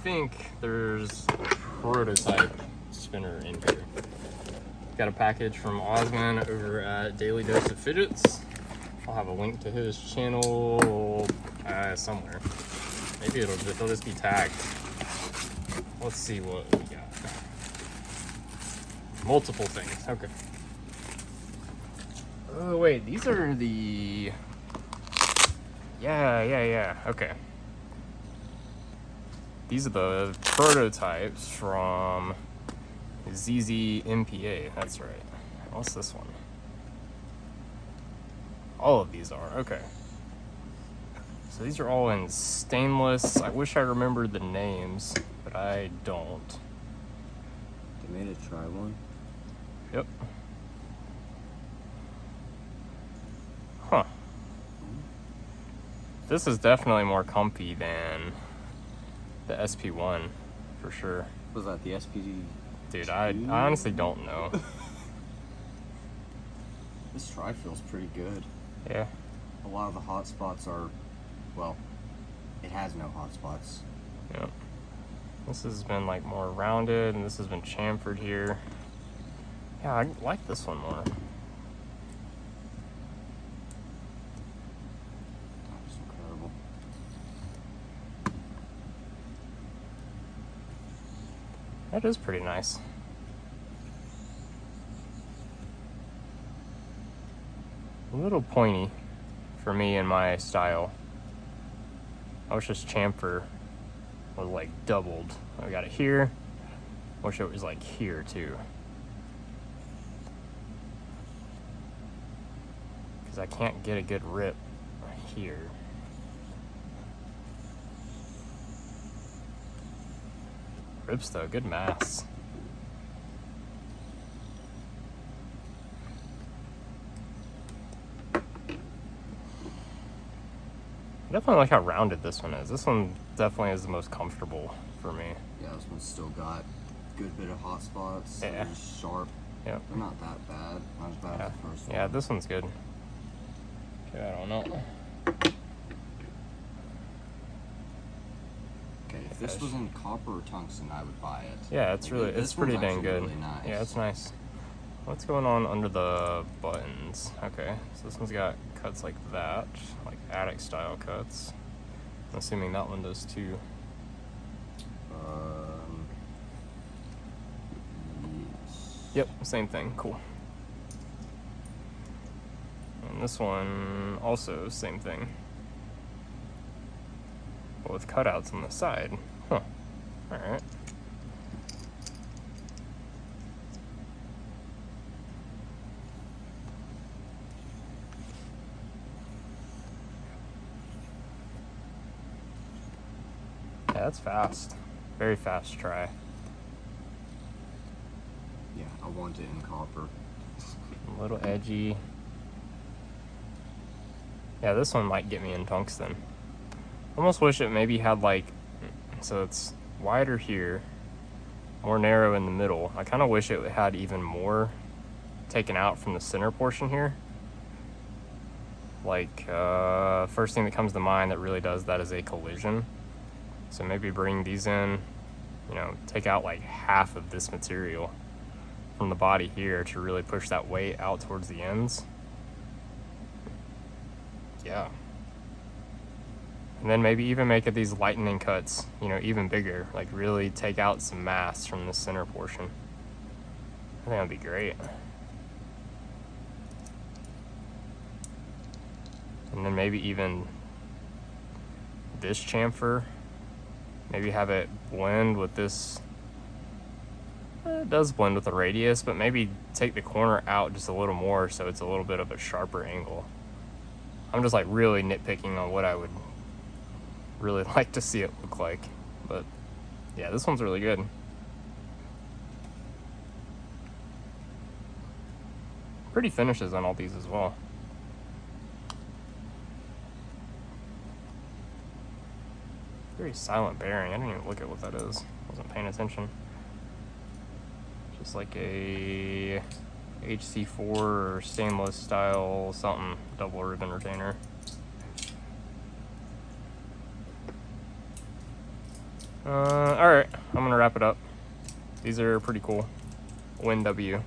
think there's a prototype spinner in here. Got a package from Osman over at Daily Dose of Fidgets. I'll have a link to his channel somewhere. Maybe they'll just be tagged. Let's see what we got. Multiple things. Okay. Oh wait, these are the. Yeah. Okay. These are the prototypes from ZZMPA. That's right. What's this one? All of these are. Okay. So these are all in stainless. I wish I remembered the names, but I don't. They made a try one. Yep. Huh. This is definitely more comfy than the SP1, for sure. Was that the SPD? Dude, I honestly don't know. This try feels pretty good. Yeah. A lot of the hot spots are, well, it has no hot spots. Yep. This has been like more rounded, and this has been chamfered here. Yeah, I like this one more. That's incredible. That is pretty nice. A little pointy for me and my style. I wish this chamfer was like doubled. I got it here. Wish it was like here too. Because I can't get a good rip here. Rips though, good mass. I definitely like how rounded this one is. This one definitely is the most comfortable for me. Yeah, this one's still got a good bit of hot spots. Yeah. They're just sharp. Yep. They're not that bad. Not as bad as the first one. Yeah, this one's good. Okay, I don't know. Okay, if this was in copper or tungsten, I would buy it. Yeah, it's really, it's pretty dang good. Really nice. Yeah, it's nice. What's going on under the buttons? Okay, so this one's got cuts like that, like attic style cuts. I'm assuming that one does too. Yes. Yep, same thing. Cool. And this one also same thing, but with cutouts on the side. Huh. All right. Yeah, that's fast. Very fast try. Yeah, I want it in copper. A little edgy. Yeah, this one might get me in tungsten. Almost wish it maybe had like, so it's wider here, more narrow in the middle. I kind of wish it had even more taken out from the center portion here. Like, first thing that comes to mind that really does that is a collision. So maybe bring these in, you know, take out like half of this material from the body here to really push that weight out towards the ends. Yeah. And then maybe even make it these lightning cuts, you know, even bigger. Like really take out some mass from the center portion. I think that'd be great. And then maybe even this chamfer. Maybe have it blend with this. It does blend with the radius, but maybe take the corner out just a little more so it's a little bit of a sharper angle. I'm just like really nitpicking on what I would really like to see it look like. But yeah, this one's really good. Pretty finishes on all these as well. Very silent bearing. I didn't even look at what that is. Wasn't paying attention. Just like a HC4 or stainless style something double ribbon retainer. Alright, I'm gonna wrap it up. These are pretty cool. Win W.